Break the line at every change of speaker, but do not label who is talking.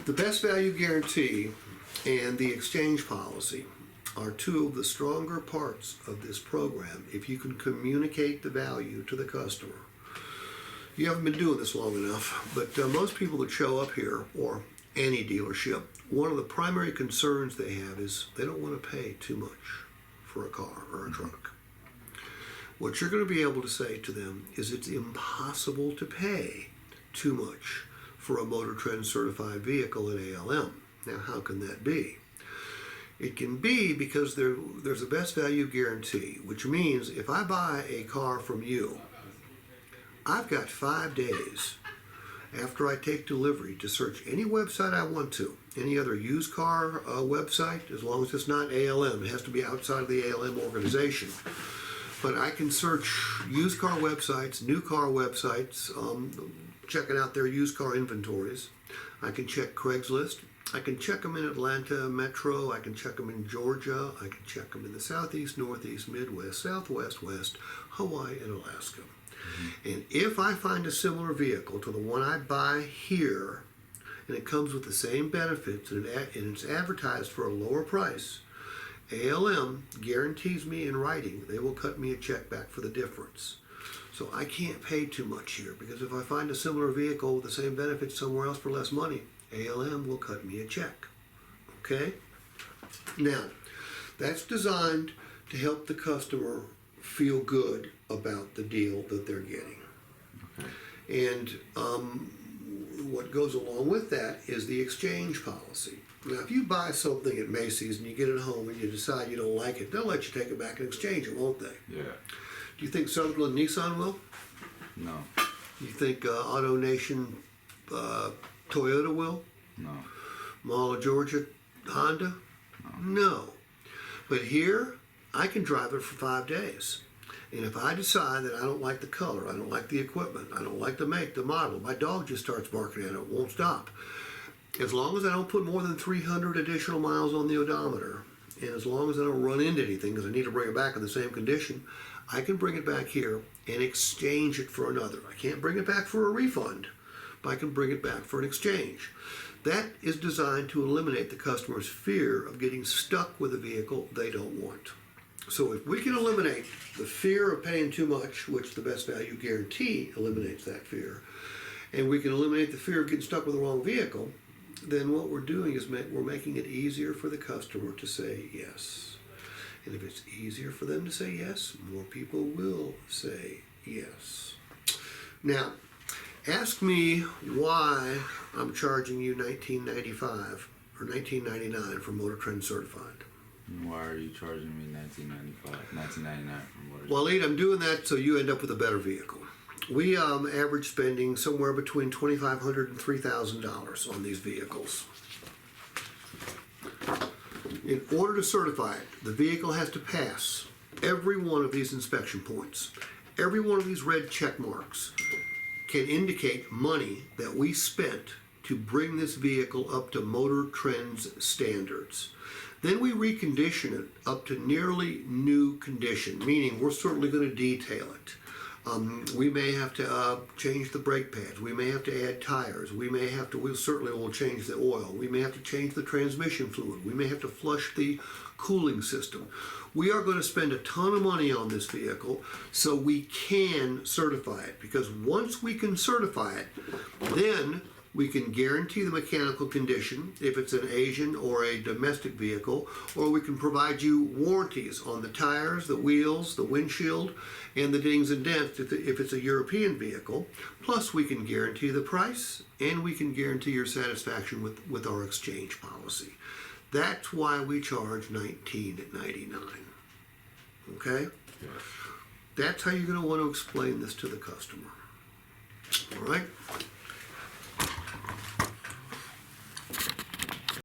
The best value guarantee and the exchange policy are two of the stronger parts of this program if you can communicate the value to the customer. You haven't been doing this long enough, but most people that show up here, or any dealership, one of the primary concerns they have is they don't want to pay too much for a car or a truck. What you're going to be able to say to them is it's impossible to pay too much for a MotorTrend certified vehicle at ALM. Now, how can that be? It can be because there's a best value guarantee, which means if I buy a car from you, I've got 5 days after I take delivery to search any website I want to, any other used car website, as long as it's not ALM. It has to be outside of the ALM organization. But I can search used car websites, new car websites, checking out their used car inventories. I can check Craigslist. I can check them in Atlanta Metro. I can check them in Georgia. I can check them in the Southeast, Northeast, Midwest, Southwest, West, Hawaii, and Alaska. And if I find a similar vehicle to the one I buy here, and it comes with the same benefits, and it's advertised for a lower price, ALM guarantees me in writing they will cut me a check back for the difference. So I can't pay too much here, because if I find a similar vehicle with the same benefits somewhere else for less money, ALM will cut me a check. Okay? Now, that's designed to help the customer feel good about the deal that they're getting. Okay. And what goes along with that is the exchange policy. Now, if you buy something at Macy's and you get it home and you decide you don't like it, they'll let you take it back and exchange it, won't they?
Yeah.
Do you think Sutherland Nissan will?
No.
You think Auto Nation Toyota will?
No.
Mall of Georgia Honda? No. But here, I can drive it for 5 days. And if I decide that I don't like the color, I don't like the equipment, I don't like the make, the model, my dog just starts barking at it, won't stop. As long as I don't put more than 300 additional miles on the odometer, and as long as I don't run into anything, because I need to bring it back in the same condition, I can bring it back here and exchange it for another. I can't bring it back for a refund, but I can bring it back for an exchange. That is designed to eliminate the customer's fear of getting stuck with a vehicle they don't want. So if we can eliminate the fear of paying too much, which the best value guarantee eliminates that fear, and we can eliminate the fear of getting stuck with the wrong vehicle, then what we're doing is we're making it easier for the customer to say yes. And if it's easier for them to say yes, more people will say yes. Now, ask me why I'm charging you $19.95 or $19.99 for MotorTrend Certified.
Why are you charging me $19.99 for MotorTrend?
Well, Ed, I'm doing that so you end up with a better vehicle. We average spending somewhere between $2,500 and $3,000 on these vehicles. In order to certify it, the vehicle has to pass every one of these inspection points. Every one of these red check marks can indicate money that we spent to bring this vehicle up to MotorTrend's standards. Then we recondition it up to nearly new condition, meaning we're certainly going to detail it. We may have to change the brake pads. We may have to add tires. We certainly will change the oil. We may have to change the transmission fluid. We may have to flush the cooling system. We are going to spend a ton of money on this vehicle so we can certify it, because once we can certify it, then we can guarantee the mechanical condition if it's an Asian or a domestic vehicle, or we can provide you warranties on the tires, the wheels, the windshield, and the dings and dents if it's a European vehicle. Plus, we can guarantee the price, and we can guarantee your satisfaction with our exchange policy. That's why we charge $19.99. Okay? Yes. That's how you're going to want to explain this to the customer. All right?